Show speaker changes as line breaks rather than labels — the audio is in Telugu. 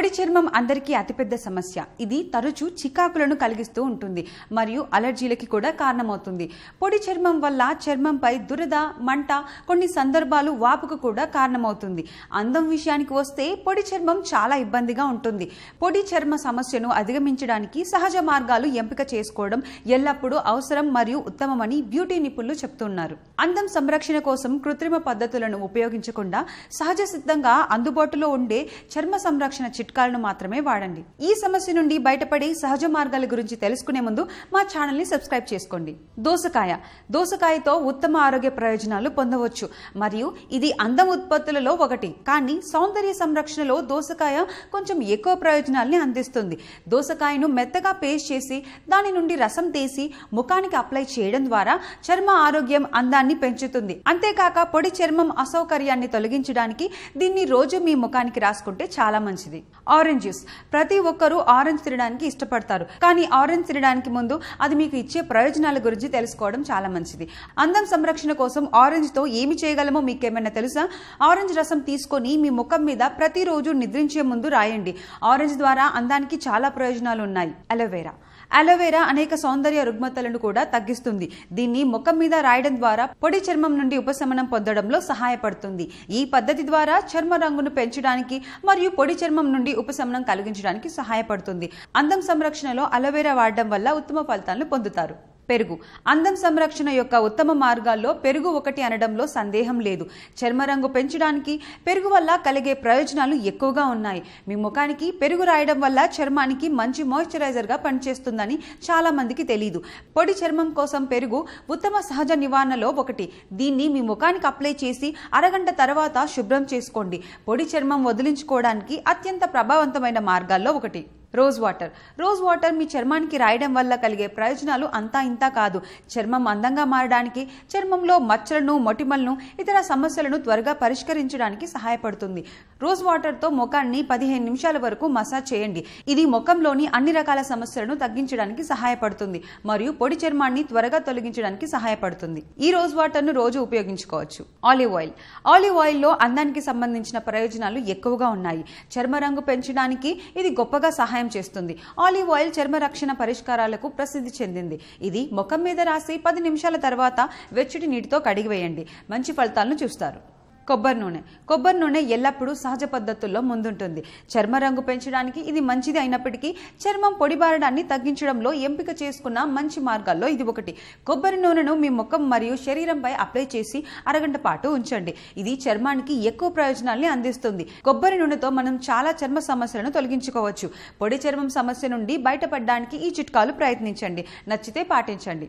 పొడి చర్మం అందరికీ అతిపెద్ద సమస్య. ఇది తరచూ చికాకులను కలిగిస్తూ ఉంటుంది మరియు అలర్జీలకి కూడా కారణమవుతుంది. పొడి చర్మం వల్ల చర్మంపై దురద, మంట, కొన్ని సందర్భాలు వాపుకు కూడా కారణమవుతుంది. అందం విషయానికి వస్తే పొడి చర్మం చాలా ఇబ్బందిగా ఉంటుంది. పొడి చర్మ సమస్యను అధిగమించడానికి సహజ మార్గాలు ఎంపిక చేసుకోవడం ఎల్లప్పుడూ అవసరం మరియు ఉత్తమమని బ్యూటీ నిపుణులు చెప్తున్నారు. అందం సంరక్షణ కోసం కృత్రిమ పద్ధతులను ఉపయోగించకుండా సహజ సిద్ధంగా అందుబాటులో ఉండే చర్మ సంరక్షణ చిట్కాలను మాత్రమే వాడండి. ఈ సమస్య నుండి బయటపడి సహజ మార్గాల గురించి తెలుసుకునే ముందు మా ఛానల్ ని సబ్స్క్రైబ్ చేసుకోండి. దోసకాయతో ఉత్తమ ఆరోగ్య ప్రయోజనాలు పొందవచ్చు మరియు ఇది అందం ఉత్పత్తులలో ఒకటి. కానీ సౌందర్య సంరక్షణలో దోసకాయ కొంచెం ఎక్కువ ప్రయోజనాల్ని అందిస్తుంది. దోసకాయను మెత్తగా పేస్ట్ చేసి దాని నుండి రసం తీసి ముఖానికి అప్లై చేయడం ద్వారా చర్మ ఆరోగ్యం, అందాన్ని పెంచుతుంది. అంతేకాక పొడి చర్మం అసౌకర్యాన్ని తొలగించడానికి దీన్ని రోజు మీ ముఖానికి రాసుకుంటే చాలా మంచిది. Orange juice. ప్రతి ఒక్కరూ ఆరెంజ్ తినడానికి ఇష్టపడతారు. కానీ ఆరెంజ్ తినడానికి ముందు అది మీకు ఇచ్చే ప్రయోజనాల గురించి తెలుసుకోవడం చాలా మంచిది. అందం సంరక్షణ కోసం ఆరెంజ్ తో ఏమి చేయగలమో మీకేమైనా తెలుసా? ఆరెంజ్ రసం తీసుకొని మీ ముఖం మీద ప్రతిరోజు నిద్రించే ముందు రాయండి. ఆరెంజ్ ద్వారా అందానికి చాలా ప్రయోజనాలు ఉన్నాయి. అలోవెరా అనేక సౌందర్య రుగ్మతలను కూడా తగ్గిస్తుంది. దీన్ని ముఖం మీద రాయడం ద్వారా పొడి చర్మం నుండి ఉపశమనం పొందడంలో సహాయపడుతుంది. ఈ పద్ధతి ద్వారా చర్మ రంగును పెంచడానికి మరియు పొడి చర్మం నుండి ఉపశమనం కలిగించడానికి సహాయపడుతుంది. అందం సంరక్షణలో అలోవెరా వాడడం వల్ల ఉత్తమ ఫలితాలను పొందుతారు. పెరుగు. అందం సంరక్షణ యొక్క ఉత్తమ మార్గాల్లో పెరుగు ఒకటి అనడంలో సందేహం లేదు. చర్మ రంగు పెంచడానికి పెరుగు వల్ల కలిగే ప్రయోజనాలు ఎక్కువగా ఉన్నాయి. మీ ముఖానికి పెరుగు రాయడం వల్ల చర్మానికి మంచి మాయిశ్చరైజర్ గా పనిచేస్తుందని చాలా మందికి తెలియదు. పొడి చర్మం కోసం పెరుగు ఉత్తమ సహజ నివారణలో ఒకటి. దీన్ని మీ ముఖానికి అప్లై చేసి అరగంట తర్వాత శుభ్రం చేసుకోండి. పొడి చర్మం వదిలించుకోవడానికి అత్యంత ప్రభావవంతమైన మార్గాల్లో ఒకటి. రోజ్ వాటర్ మీ చర్మానికి రాయడం వల్ల కలిగే ప్రయోజనాలు అంతా ఇంతా కాదు. చర్మం అందంగా మారడానికి, చర్మంలో మచ్చలను, మొటిమలను, ఇతర సమస్యలను త్వరగా పరిష్కరించడానికి సహాయపడుతుంది. రోజ్ వాటర్ తో ముఖాన్ని 15 నిమిషాల వరకు మసాజ్ చేయండి. ఇది ముఖంలోని అన్ని రకాల సమస్యలను తగ్గించడానికి సహాయపడుతుంది మరియు పొడి చర్మాన్ని త్వరగా తొలగించడానికి సహాయపడుతుంది. ఈ రోజ్ వాటర్ ను రోజు ఉపయోగించుకోవచ్చు. ఆలివ్ ఆయిల్ లో అందానికి సంబంధించిన ప్రయోజనాలు ఎక్కువగా ఉన్నాయి. చర్మ రంగు పెంచడానికి ఇది గొప్పగా సహాయం చేస్తుంది. ఆలివ్ ఆయిల్ చర్మ రక్షణ పరిష్కారాలకు ప్రసిద్ధి చెందింది. ఇది ముఖం మీద రాసి 10 నిమిషాల తర్వాత వెచ్చటి నీటితో కడిగివేయండి. మంచి ఫలితాలను చూస్తారు. కొబ్బరి నూనె ఎల్లప్పుడూ సహజ పద్ధతుల్లో ముందుంటుంది. చర్మ రంగు పెంచడానికి ఇది మంచిది అయినప్పటికీ చర్మం పొడిబారడాన్ని తగ్గించడంలో ఎంపిక చేసుకున్న మంచి మార్గాల్లో ఇది ఒకటి. కొబ్బరి నూనెను మీ ముఖం మరియు శరీరంపై అప్లై చేసి అరగంట పాటు ఉంచండి. ఇది చర్మానికి ఎక్కువ ప్రయోజనాల్ని అందిస్తుంది. కొబ్బరి నూనెతో మనం చాలా చర్మ సమస్యలను తొలగించుకోవచ్చు. పొడి చర్మం సమస్య నుండి బయటపడడానికి ఈ చిట్కాలు ప్రయత్నించండి. నచ్చితే పాటించండి.